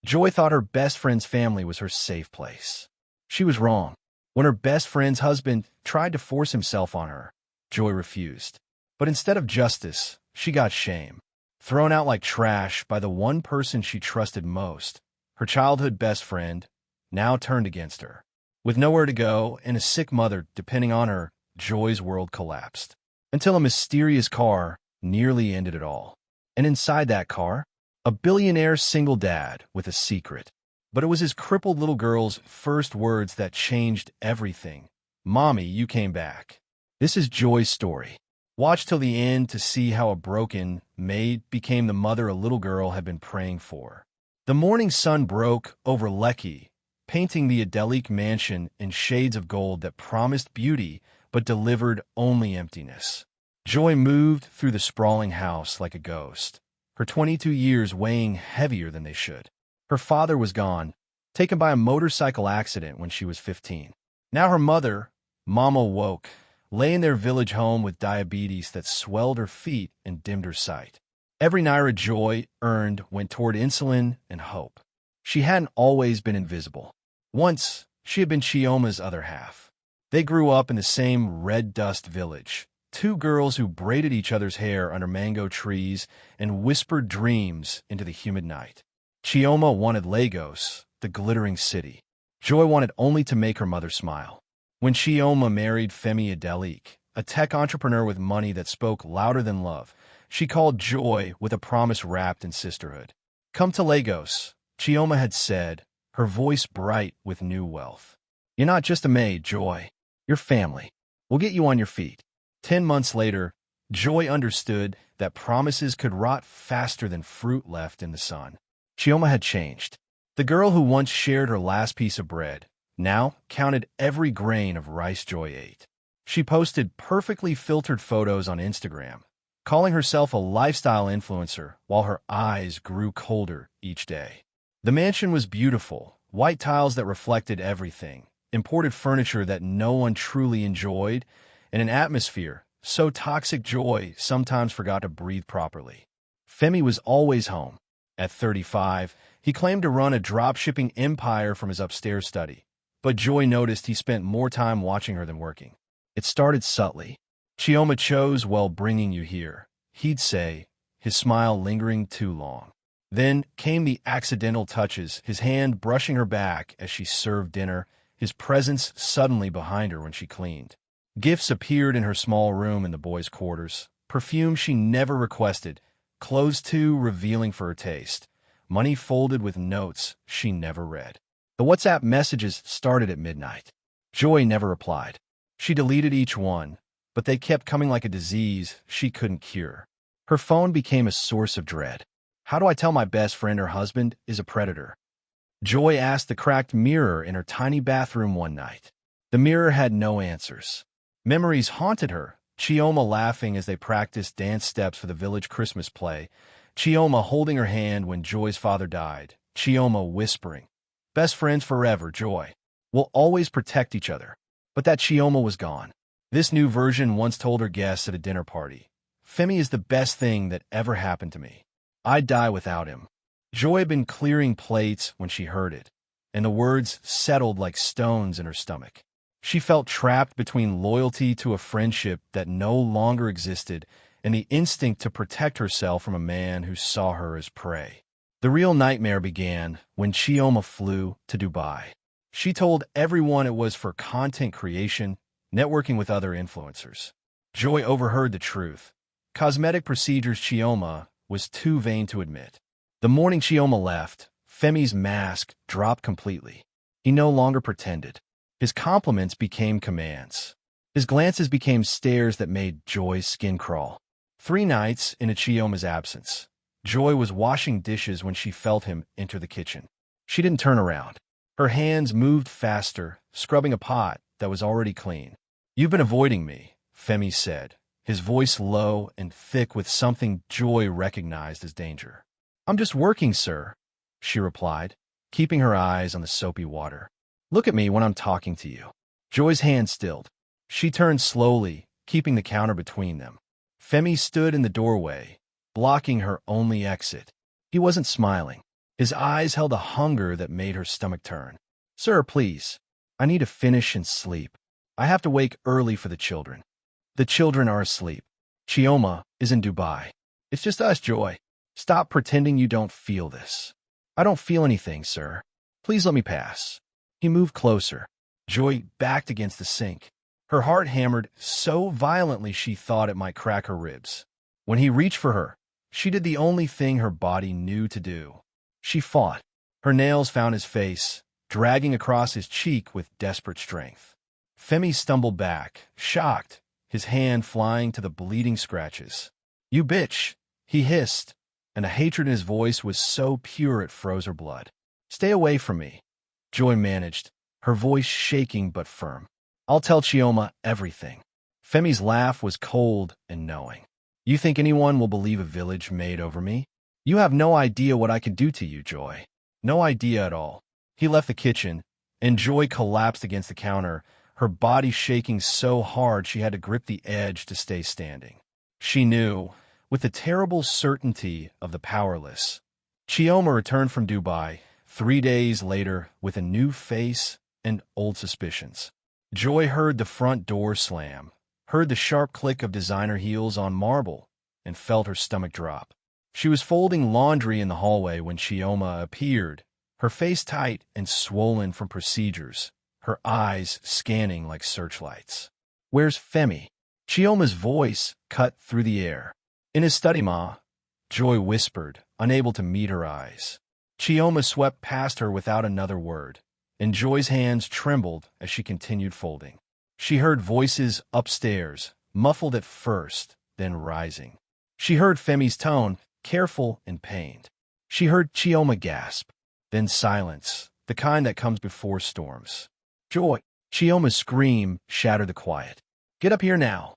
Joy thought her best friend's family was her safe place. She was wrong. When her best friend's husband tried to force himself on her, Joy refused. But instead of justice, she got shame. Thrown out like trash by the one person she trusted most, her childhood best friend, now turned against her. With nowhere to go and a sick mother depending on her, Joy's world collapsed. Until a mysterious car nearly ended it all. And inside that car, a billionaire single dad with a secret. But it was his crippled little girl's first words that changed everything. "Mommy, you came back." This is Joy's story. Watch till the end to see how a broken Maid became the mother a little girl had been praying for. The morning sun broke over Lecky, painting the idyllic mansion in shades of gold that promised beauty but delivered only emptiness. Joy moved through the sprawling house like a ghost, her 22 years weighing heavier than they should. Her father was gone, taken by a motorcycle accident when she was 15. Now her mother, Mama Woke, lay in their village home with diabetes that swelled her feet and dimmed her sight. Every naira Joy earned went toward insulin and hope. She hadn't always been invisible. Once, she had been Chioma's other half. They grew up in the same red dust village, two girls who braided each other's hair under mango trees and whispered dreams into the humid night. Chioma wanted Lagos, the glittering city. Joy wanted only to make her mother smile. When Chioma married Femi Adelik, a tech entrepreneur with money that spoke louder than love, she called Joy with a promise wrapped in sisterhood. "Come to Lagos," Chioma had said, her voice bright with new wealth. "You're not just a maid, Joy. You're family. We'll get you on your feet." 10 months later, Joy understood that promises could rot faster than fruit left in the sun. Chioma had changed. The girl who once shared her last piece of bread now counted every grain of rice Joy ate. She posted perfectly filtered photos on Instagram, calling herself a lifestyle influencer while her eyes grew colder each day. The mansion was beautiful, white tiles that reflected everything, imported furniture that no one truly enjoyed, and an atmosphere so toxic Joy sometimes forgot to breathe properly. Femi was always home. At 35, he claimed to run a drop-shipping empire from his upstairs study, but Joy noticed he spent more time watching her than working. It started subtly. "Chioma chose well bringing you here," he'd say, his smile lingering too long. Then came the accidental touches, his hand brushing her back as she served dinner, his presence suddenly behind her when she cleaned. Gifts appeared in her small room in the boys' quarters, perfume she never requested, clothes too revealing for her taste, money folded with notes she never read. The WhatsApp messages started at midnight. Joy never replied. She deleted each one, but they kept coming like a disease she couldn't cure. Her phone became a source of dread. "How do I tell my best friend her husband is a predator?" Joy asked the cracked mirror in her tiny bathroom one night. The mirror had no answers. Memories haunted her, Chioma laughing as they practiced dance steps for the village Christmas play, Chioma holding her hand when Joy's father died, Chioma whispering, "Best friends forever, Joy. We'll always protect each other." But that Chioma was gone. This new version once told her guests at a dinner party, "Femi is the best thing that ever happened to me. I'd die without him." Joy had been clearing plates when she heard it, and the words settled like stones in her stomach. She felt trapped between loyalty to a friendship that no longer existed and the instinct to protect herself from a man who saw her as prey. The real nightmare began when Chioma flew to Dubai. She told everyone it was for content creation, networking with other influencers. Joy overheard the truth. Cosmetic procedures Chioma was too vain to admit. The morning Chioma left, Femi's mask dropped completely. He no longer pretended. His compliments became commands. His glances became stares that made Joy's skin crawl. 3 nights into Chioma's absence, Joy was washing dishes when she felt him enter the kitchen. She didn't turn around. Her hands moved faster, scrubbing a pot that was already clean. "You've been avoiding me," Femi said, his voice low and thick with something Joy recognized as danger. "I'm just working, sir," she replied, keeping her eyes on the soapy water. "Look at me when I'm talking to you." Joy's hand stilled. She turned slowly, keeping the counter between them. Femi stood in the doorway, blocking her only exit. He wasn't smiling. His eyes held a hunger that made her stomach turn. Sir, please. I need to finish and sleep. I have to wake early for the children. The children are asleep. Chioma is in Dubai. It's just us, Joy. Stop pretending you don't feel this. I don't feel anything, sir. Please let me pass. He moved closer. Joy backed against the sink. Her heart hammered so violently she thought it might crack her ribs. When he reached for her, she did the only thing her body knew to do. She fought. Her nails found his face, dragging across his cheek with desperate strength. Femi stumbled back, shocked, his hand flying to the bleeding scratches. You bitch, he hissed, and a hatred in his voice was so pure it froze her blood. Stay away from me, Joy managed, her voice shaking but firm. I'll tell Chioma everything. Femi's laugh was cold and knowing. You think anyone will believe a village maid over me? You have no idea what I can do to you, Joy. No idea at all. He left the kitchen, and Joy collapsed against the counter, her body shaking so hard she had to grip the edge to stay standing. She knew, with the terrible certainty of the powerless. Chioma returned from Dubai 3 days later with a new face and old suspicions. Joy heard the front door slam, heard the sharp click of designer heels on marble, and felt her stomach drop. She was folding laundry in the hallway when Chioma appeared, her face tight and swollen from procedures, her eyes scanning like searchlights. Where's Femi? Chioma's voice cut through the air. In his study, Ma, Joy whispered, unable to meet her eyes. Chioma swept past her without another word, and Joy's hands trembled as she continued folding. She heard voices upstairs, muffled at first, then rising. She heard Femi's tone, careful and pained. She heard Chioma gasp, then silence, the kind that comes before storms. Joy! Chioma's scream shattered the quiet. Get up here now.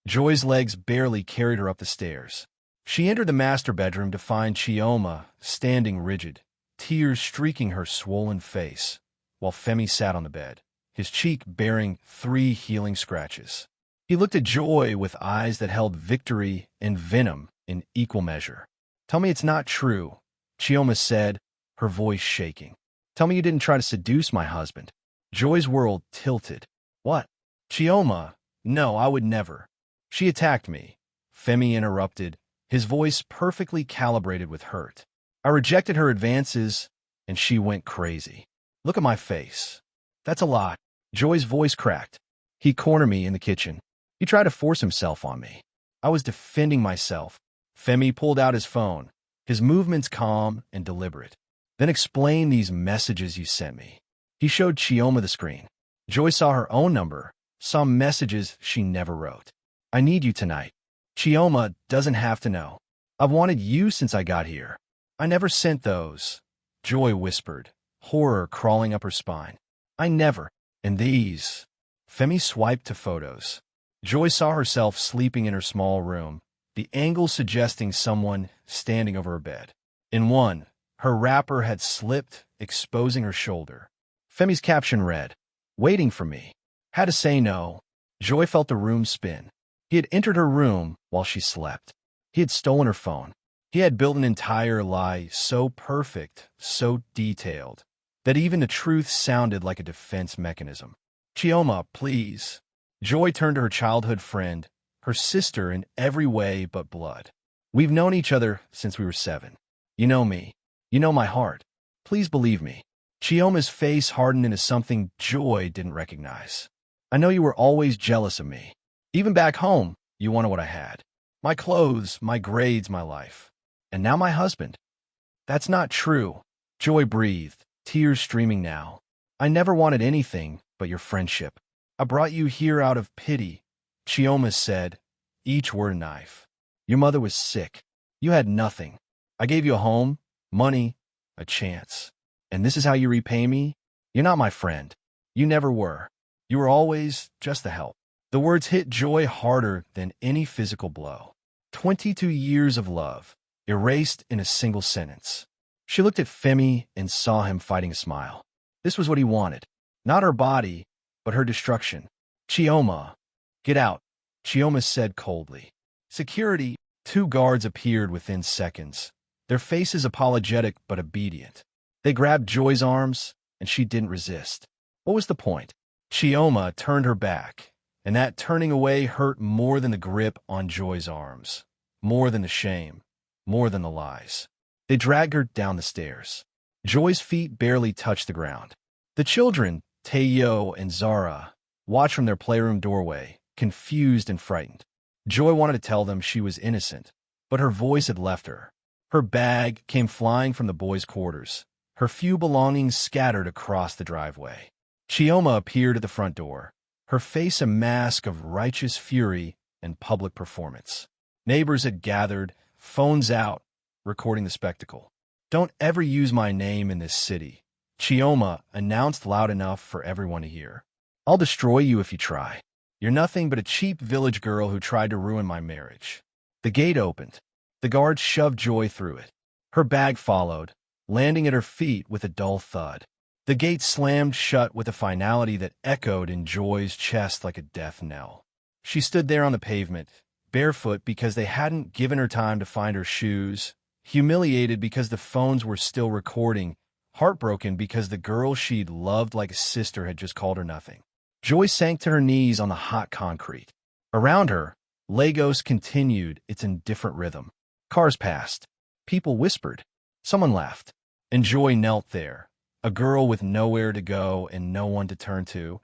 Joy's legs barely carried her up the stairs. She entered the master bedroom to find Chioma standing rigid, tears streaking her swollen face, while Femi sat on the bed, his cheek bearing 3 healing scratches. He looked at Joy with eyes that held victory and venom in equal measure. Tell me it's not true, Chioma said, her voice shaking. Tell me you didn't try to seduce my husband. Joy's world tilted. What? Chioma, no, I would never. She attacked me, Femi interrupted, his voice perfectly calibrated with hurt. I rejected her advances, and she went crazy. Look at my face. That's a lot. Joy's voice cracked. He cornered me in the kitchen. He tried to force himself on me. I was defending myself. Femi pulled out his phone, his movements calm and deliberate. Then explain these messages you sent me. He showed Chioma the screen. Joy saw her own number, saw messages she never wrote. I need you tonight. Chioma doesn't have to know. I've wanted you since I got here. I never sent those. Joy whispered, horror crawling up her spine. I never. And these. Femi swiped to photos. Joy saw herself sleeping in her small room, the angle suggesting someone standing over her bed. In one, her wrapper had slipped, exposing her shoulder. Femi's caption read, waiting for me. Had to say no. Joy felt the room spin. He had entered her room while she slept. He had stolen her phone. He had built an entire lie so perfect, so detailed, that even the truth sounded like a defense mechanism. Chioma, please. Joy turned to her childhood friend, her sister in every way but blood. We've known each other since we were 7. You know me. You know my heart. Please believe me. Chioma's face hardened into something Joy didn't recognize. I know you were always jealous of me. Even back home, you wanted what I had. My clothes, my grades, my life. And now my husband. That's not true. Joy breathed, tears streaming now. I never wanted anything but your friendship. I brought you here out of pity, Chioma said, each word a knife. Your mother was sick. You had nothing. I gave you a home, money, a chance. And this is how you repay me? You're not my friend. You never were. You were always just the help. The words hit Joy harder than any physical blow. 22 years of love, erased in a single sentence. She looked at Femi and saw him fighting a smile. This was what he wanted. Not her body, but her destruction. Chioma, get out, Chioma said coldly. Security, 2 guards appeared within seconds, their faces apologetic but obedient. They grabbed Joy's arms, and she didn't resist. What was the point? Chioma turned her back, and that turning away hurt more than the grip on Joy's arms, more than the shame, more than the lies. They dragged her down the stairs. Joy's feet barely touched the ground. The children, Tayo and Zara, watched from their playroom doorway, confused and frightened. Joy wanted to tell them she was innocent, but her voice had left her. Her bag came flying from the boys' quarters, her few belongings scattered across the driveway. Chioma appeared at the front door, her face a mask of righteous fury and public performance. Neighbors had gathered, phones out, recording the spectacle. "Don't ever use my name in this city," Chioma announced loud enough for everyone to hear. "I'll destroy you if you try. You're nothing but a cheap village girl who tried to ruin my marriage." The gate opened. The guard shoved Joy through it. Her bag followed, landing at her feet with a dull thud. The gate slammed shut with a finality that echoed in Joy's chest like a death knell. She stood there on the pavement, barefoot because they hadn't given her time to find her shoes, humiliated because the phones were still recording, heartbroken because the girl she'd loved like a sister had just called her nothing. Joy sank to her knees on the hot concrete. Around her, Lagos continued its indifferent rhythm. Cars passed. People whispered. Someone laughed. And Joy knelt there, a girl with nowhere to go and no one to turn to,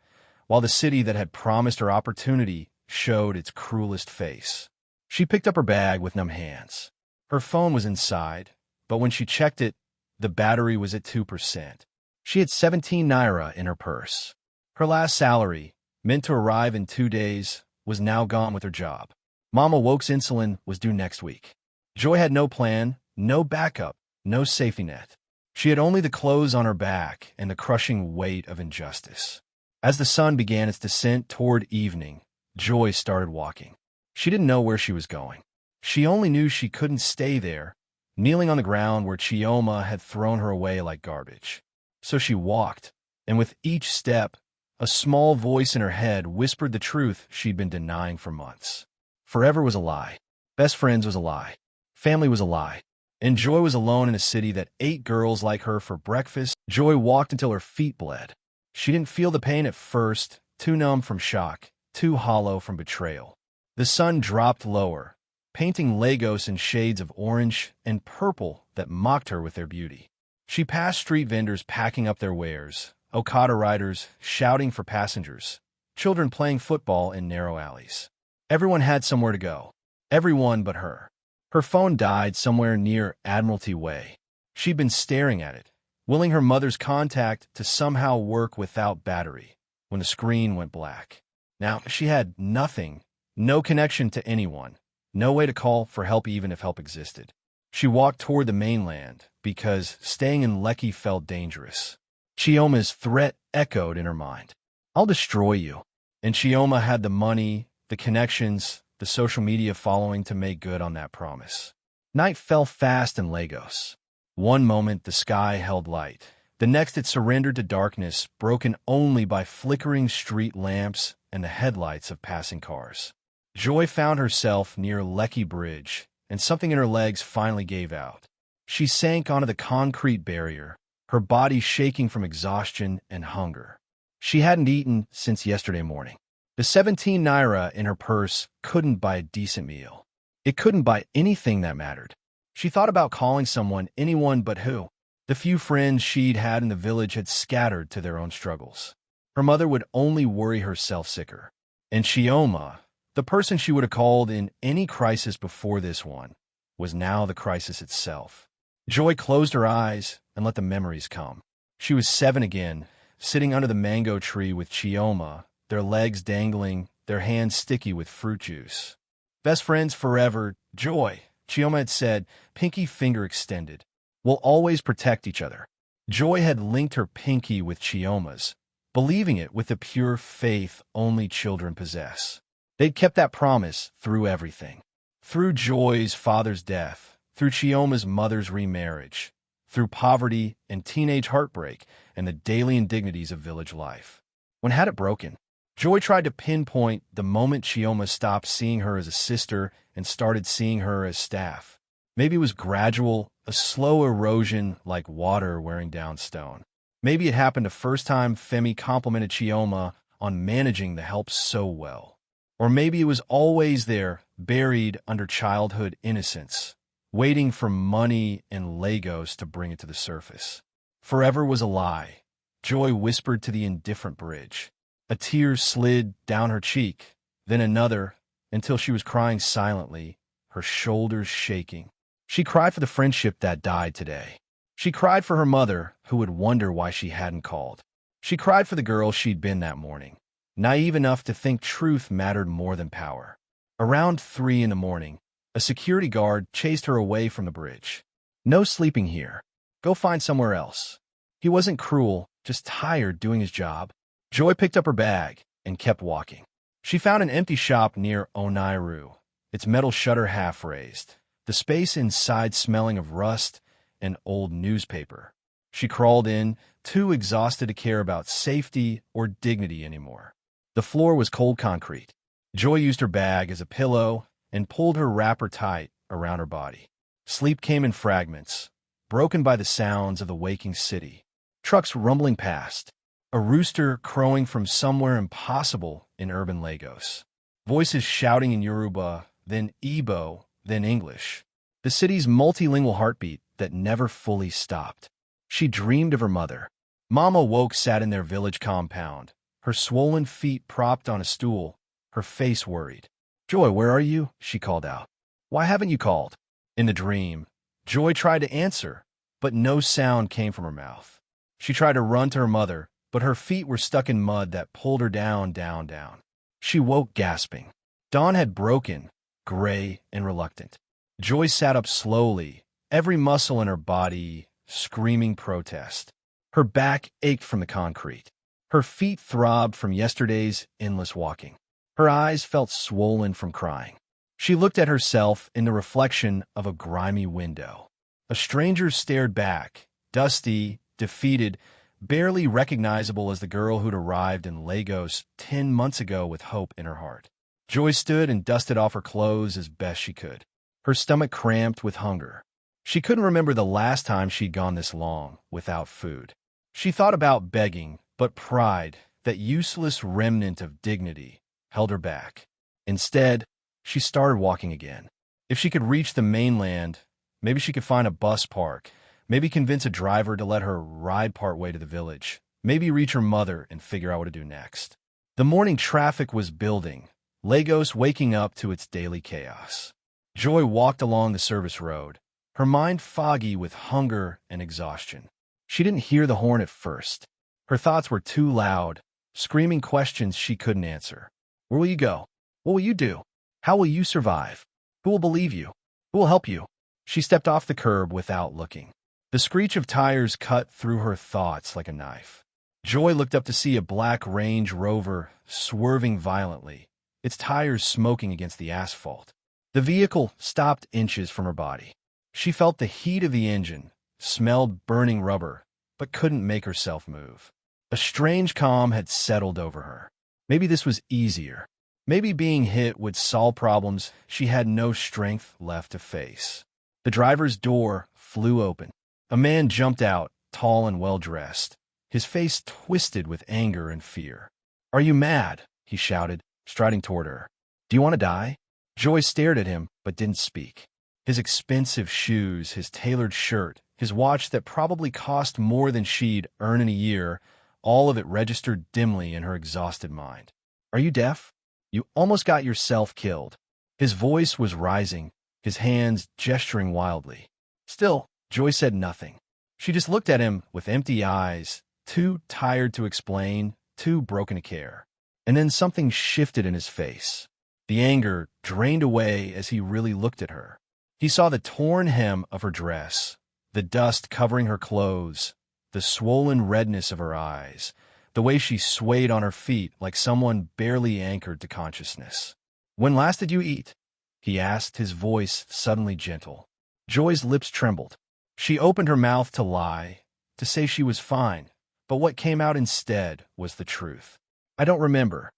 while the city that had promised her opportunity showed its cruelest face. She picked up her bag with numb hands. Her phone was inside, but when she checked it, the battery was at 2%. She had 17 naira in her purse. Her last salary, meant to arrive in 2 days, was now gone with her job. Mama Woke's insulin was due next week. Joy had no plan, no backup, no safety net. She had only the clothes on her back and the crushing weight of injustice. As the sun began its descent toward evening, Joy started walking. She didn't know where she was going. She only knew she couldn't stay there, kneeling on the ground where Chioma had thrown her away like garbage. So she walked, and with each step, a small voice in her head whispered the truth she'd been denying for months. Forever was a lie. Best friends was a lie. Family was a lie. And Joy was alone in a city that ate girls like her for breakfast. Joy walked until her feet bled. She didn't feel the pain at first, too numb from shock, too hollow from betrayal. The sun dropped lower, painting Lagos in shades of orange and purple that mocked her with their beauty. She passed street vendors packing up their wares, Okada riders shouting for passengers, children playing football in narrow alleys. Everyone had somewhere to go. Everyone but her. Her phone died somewhere near Admiralty Way. She'd been staring at it, willing her mother's contact to somehow work without battery, when the screen went black. Now, she had nothing, no connection to anyone, no way to call for help even if help existed. She walked toward the mainland because staying in Lekki felt dangerous. Chioma's threat echoed in her mind. "I'll destroy you." And Chioma had the money, the connections, the social media following to make good on that promise. Night fell fast in Lagos. One moment the sky held light. The next it surrendered to darkness, broken only by flickering street lamps and the headlights of passing cars. Joy found herself near Lekki Bridge, and something in her legs finally gave out. She sank onto the concrete barrier, her body shaking from exhaustion and hunger. She hadn't eaten since yesterday morning. The 17 naira in her purse couldn't buy a decent meal. It couldn't buy anything that mattered. She thought about calling someone, anyone but who. The few friends she'd had in the village had scattered to their own struggles. Her mother would only worry herself sicker. And Chioma, the person she would have called in any crisis before this one, was now the crisis itself. Joy closed her eyes and let the memories come. She was 7 again, sitting under the mango tree with Chioma, their legs dangling, their hands sticky with fruit juice. "Best friends forever, Joy," Chioma had said, pinky finger extended. "We'll always protect each other." Joy had linked her pinky with Chioma's, believing it with the pure faith only children possess. They'd kept that promise through everything. Through Joy's father's death, through Chioma's mother's remarriage, through poverty and teenage heartbreak and the daily indignities of village life. When had it broken? Joy tried to pinpoint the moment Chioma stopped seeing her as a sister and started seeing her as staff. Maybe it was gradual, a slow erosion like water wearing down stone. Maybe it happened the first time Femi complimented Chioma on managing the help so well. Or maybe it was always there, buried under childhood innocence, waiting for money and Legos to bring it to the surface. Forever was a lie, Joy whispered to the indifferent bridge. A tear slid down her cheek, then another, until she was crying silently, her shoulders shaking. She cried for the friendship that died today. She cried for her mother, who would wonder why she hadn't called. She cried for the girl she'd been that morning, naive enough to think truth mattered more than power. Around 3 in the morning, a security guard chased her away from the bridge. No sleeping here. Go find somewhere else. He wasn't cruel, just tired doing his job. Joy picked up her bag and kept walking. She found an empty shop near Onairu, its metal shutter half raised, the space inside smelling of rust and old newspaper. She crawled in, too exhausted to care about safety or dignity anymore. The floor was cold concrete. Joy used her bag as a pillow and pulled her wrapper tight around her body. Sleep came in fragments, broken by the sounds of the waking city. Trucks rumbling past, a rooster crowing from somewhere impossible in urban Lagos. Voices shouting in Yoruba, then Igbo, then English. The city's multilingual heartbeat that never fully stopped. She dreamed of her mother. Mama woke sat in their village compound, her swollen feet propped on a stool, her face worried. Joy, where are you? She called out. Why haven't you called? In the dream, Joy tried to answer, but no sound came from her mouth. She tried to run to her mother, but her feet were stuck in mud that pulled her down, down, down. She woke gasping. Dawn had broken, gray and reluctant. Joy sat up slowly, every muscle in her body screaming protest. Her back ached from the concrete. Her feet throbbed from yesterday's endless walking. Her eyes felt swollen from crying. She looked at herself in the reflection of a grimy window. A stranger stared back, dusty, defeated, barely recognizable as the girl who'd arrived in Lagos 10 months ago with hope in her heart. Joy stood and dusted off her clothes as best she could. Her stomach cramped with hunger. She couldn't remember the last time she'd gone this long without food. She thought about begging, but pride, that useless remnant of dignity, held her back. Instead, she started walking again. If she could reach the mainland, maybe she could find a bus park, maybe convince a driver to let her ride part way to the village, maybe reach her mother and figure out what to do next. The morning traffic was building, Lagos waking up to its daily chaos. Joy walked along the service road, her mind foggy with hunger and exhaustion. She didn't hear the horn at first. Her thoughts were too loud, screaming questions she couldn't answer. Where will you go? What will you do? How will you survive? Who will believe you? Who will help you? She stepped off the curb without looking. The screech of tires cut through her thoughts like a knife. Joy looked up to see a black Range Rover swerving violently, its tires smoking against the asphalt. The vehicle stopped inches from her body. She felt the heat of the engine, smelled burning rubber, but couldn't make herself move. A strange calm had settled over her. Maybe this was easier. Maybe being hit would solve problems she had no strength left to face. The driver's door flew open. A man jumped out, tall and well-dressed, his face twisted with anger and fear. "Are you mad?" he shouted, striding toward her. "Do you want to die?" Joy stared at him, but didn't speak. His expensive shoes, his tailored shirt, his watch that probably cost more than she'd earn in a year, all of it registered dimly in her exhausted mind. "Are you deaf? You almost got yourself killed." His voice was rising, his hands gesturing wildly. Still, Joy said nothing. She just looked at him with empty eyes, too tired to explain, too broken to care. And then something shifted in his face. The anger drained away as he really looked at her. He saw the torn hem of her dress, the dust covering her clothes, the swollen redness of her eyes, the way she swayed on her feet like someone barely anchored to consciousness. "When last did you eat?" he asked, his voice suddenly gentle. Joy's lips trembled. She opened her mouth to lie, to say she was fine, but what came out instead was the truth. "I don't remember."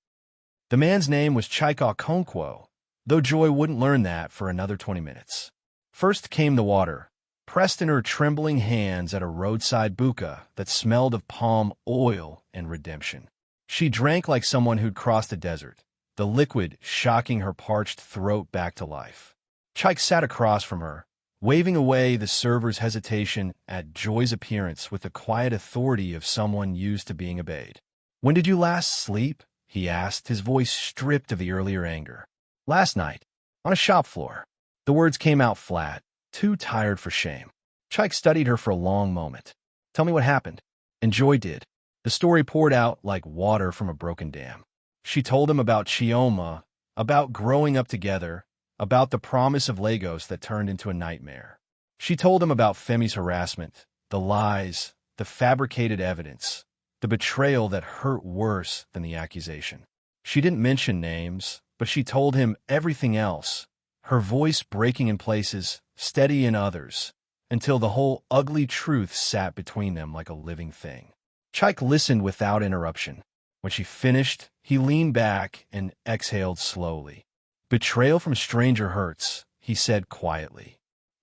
The man's name was Chika Konkwo, though Joy wouldn't learn that for another 20 minutes. First came the water, pressed in her trembling hands at a roadside buka that smelled of palm oil and redemption. She drank like someone who'd crossed a desert, the liquid shocking her parched throat back to life. Chike sat across from her, waving away the server's hesitation at Joy's appearance with the quiet authority of someone used to being obeyed. "When did you last sleep?" he asked, his voice stripped of the earlier anger. "Last night, on a shop floor." The words came out flat, too tired for shame. Chike studied her for a long moment. "Tell me what happened." And Joy did. The story poured out like water from a broken dam. She told him about Chioma, about growing up together, about the promise of Lagos that turned into a nightmare. She told him about Femi's harassment, the lies, the fabricated evidence, the betrayal that hurt worse than the accusation. She didn't mention names, but she told him everything else, her voice breaking in places, steady in others, until the whole ugly truth sat between them like a living thing. Chike listened without interruption. When she finished, he leaned back and exhaled slowly. "Betrayal from a stranger hurts," he said quietly.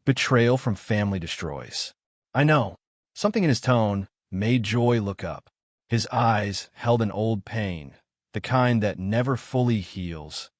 "Betrayal from family destroys." "I know." Something in his tone made Joy look up. His eyes held an old pain, the kind that never fully heals,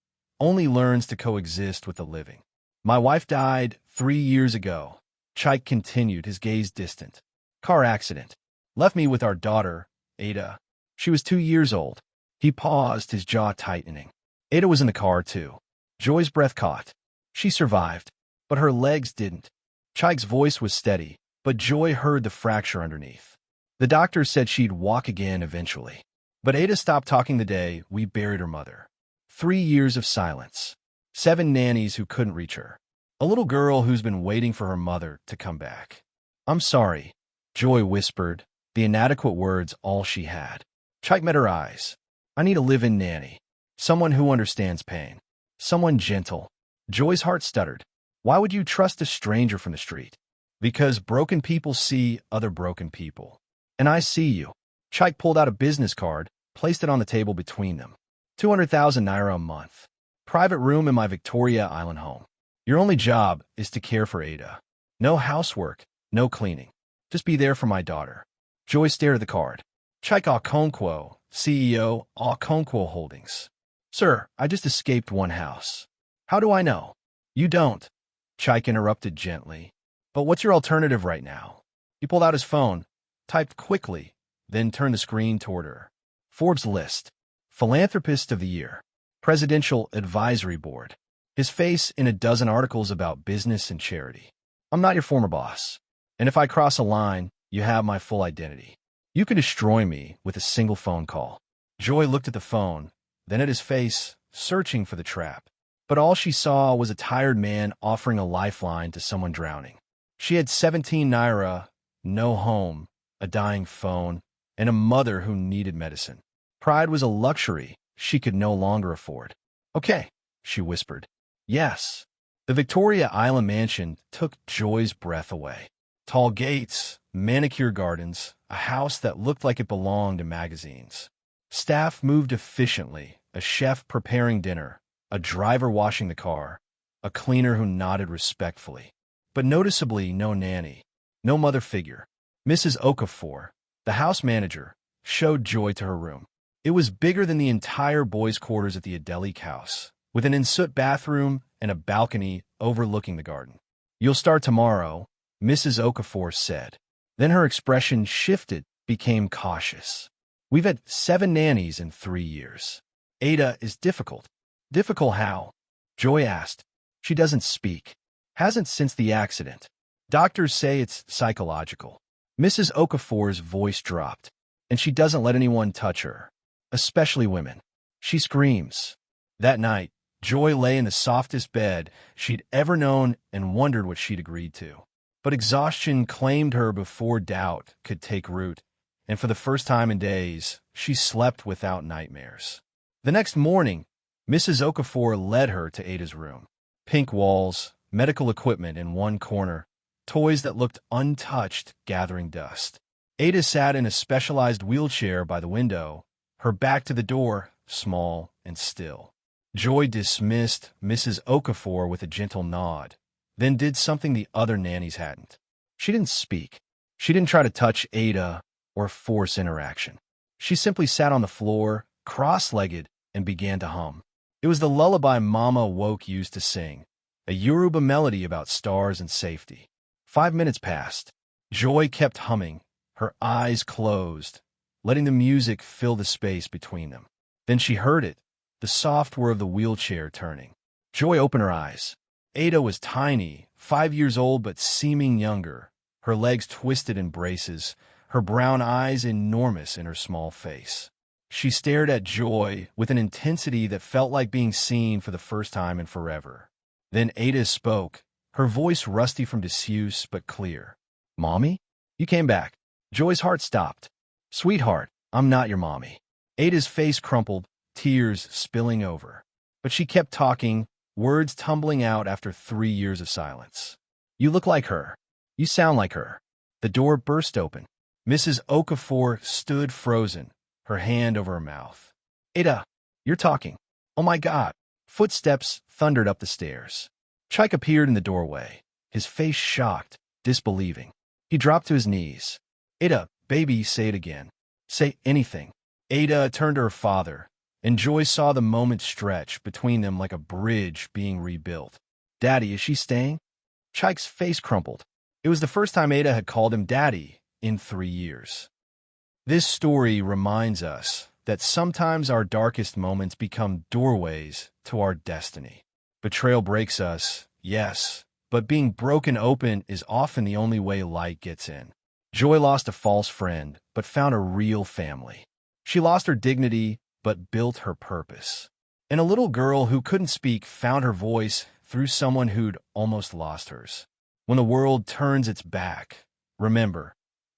only learns to coexist with the living. "My wife died 3 years ago," Chike continued, his gaze distant. "Car accident. Left me with our daughter, Ada. She was 2 years old." He paused, his jaw tightening. Ada was in the car, too. Joy's breath caught. She survived, but her legs didn't. Chike's voice was steady, but Joy heard the fracture underneath. "The doctor said she'd walk again eventually. But Ada stopped talking the day we buried her mother. 3 years of silence. 7 nannies who couldn't reach her. A little girl who's been waiting for her mother to come back." "I'm sorry," Joy whispered, the inadequate words all she had. Chike met her eyes. "I need a live-in nanny. Someone who understands pain. Someone gentle." Joy's heart stuttered. "Why would you trust a stranger from the street?" "Because broken people see other broken people. And I see you." Chike pulled out a business card, placed it on the table between them. 200,000 naira a month. Private room in my Victoria Island home. Your only job is to care for Ada. No housework, no cleaning. Just be there for my daughter." Joy stared at the card. "Chike Okonkwo, CEO, Okonkwo Holdings." "Sir, I just escaped one house." "How do I know?" "You don't," Chike interrupted gently. "But what's your alternative right now?" He pulled out his phone, typed quickly, then turned the screen toward her. Forbes list. Philanthropist of the Year. Presidential Advisory Board. His face in a dozen articles about business and charity. "I'm not your former boss. And if I cross a line, you have my full identity. You can destroy me with a single phone call." Joy looked at the phone, then at his face, searching for the trap. But all she saw was a tired man offering a lifeline to someone drowning. She had 17 naira, no home, a dying phone, and a mother who needed medicine. Pride was a luxury she could no longer afford. "Okay," she whispered. "Yes." The Victoria Island mansion took Joy's breath away. Tall gates, manicure gardens, a house that looked like it belonged in magazines. Staff moved efficiently, a chef preparing dinner, a driver washing the car, a cleaner who nodded respectfully. But noticeably no nanny, no mother figure. Mrs. Okafor, the house manager, showed Joy to her room. It was bigger than the entire boys' quarters at the Adelik house, with an ensuite bathroom and a balcony overlooking the garden. "You'll start tomorrow," Mrs. Okafor said. Then her expression shifted, became cautious. "We've had 7 nannies in 3 years. Ada is difficult." "Difficult how?" Joy asked. "She doesn't speak. Hasn't since the accident. Doctors say it's psychological." Mrs. Okafor's voice dropped. "And she doesn't let anyone touch her, especially women. She screams." That night, Joy lay in the softest bed she'd ever known and wondered what she'd agreed to. But exhaustion claimed her before doubt could take root, and for the first time in days, she slept without nightmares. The next morning, Mrs. Okafor led her to Ada's room. Pink walls, medical equipment in one corner, toys that looked untouched gathering dust. Ada sat in a specialized wheelchair by the window, her back to the door, small and still. Joy dismissed Mrs. Okafor with a gentle nod, then did something the other nannies hadn't. She didn't speak. She didn't try to touch Ada or force interaction. She simply sat on the floor, cross-legged, and began to hum. It was the lullaby Mama Woke used to sing, a Yoruba melody about stars and safety. 5 minutes passed. Joy kept humming, her eyes closed, letting the music fill the space between them. Then she heard it, the soft whir of the wheelchair turning. Joy opened her eyes. Ada was tiny, 5 years old but seeming younger, her legs twisted in braces, her brown eyes enormous in her small face. She stared at Joy with an intensity that felt like being seen for the first time in forever. Then Ada spoke, her voice rusty from disuse but clear. "Mommy? You came back." Joy's heart stopped. "Sweetheart, I'm not your mommy." Ada's face crumpled, tears spilling over. But she kept talking, words tumbling out after 3 years of silence. "You look like her. You sound like her." The door burst open. Mrs. Okafor stood frozen, her hand over her mouth. "Ada, you're talking. Oh my God." Footsteps thundered up the stairs. Chike appeared in the doorway, his face shocked, disbelieving. He dropped to his knees. "Ada, baby, say it again. Say anything." Ada turned to her father, and Joy saw the moment stretch between them like a bridge being rebuilt. "Daddy, is she staying?" Chike's face crumpled. It was the first time Ada had called him Daddy in 3 years. This story reminds us that sometimes our darkest moments become doorways to our destiny. Betrayal breaks us, yes, but being broken open is often the only way light gets in. Joy lost a false friend, but found a real family. She lost her dignity, but built her purpose. And a little girl who couldn't speak found her voice through someone who'd almost lost hers. When the world turns its back, remember,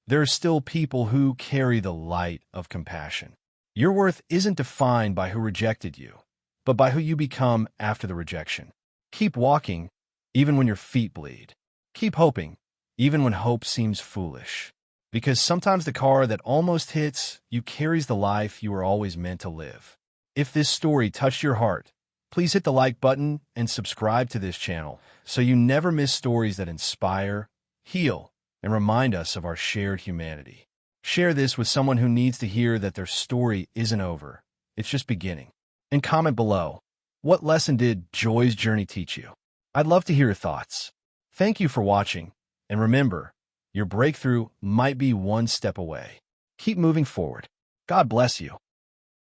there are still people who carry the light of compassion. Your worth isn't defined by who rejected you, but by who you become after the rejection. Keep walking, even when your feet bleed. Keep hoping, even when hope seems foolish. Because sometimes the car that almost hits you carries the life you were always meant to live. If this story touched your heart, please hit the like button and subscribe to this channel so you never miss stories that inspire, heal, and remind us of our shared humanity. Share this with someone who needs to hear that their story isn't over. It's just beginning. And comment below, what lesson did Joy's journey teach you? I'd love to hear your thoughts. Thank you for watching, and remember, your breakthrough might be one step away. Keep moving forward. God bless you.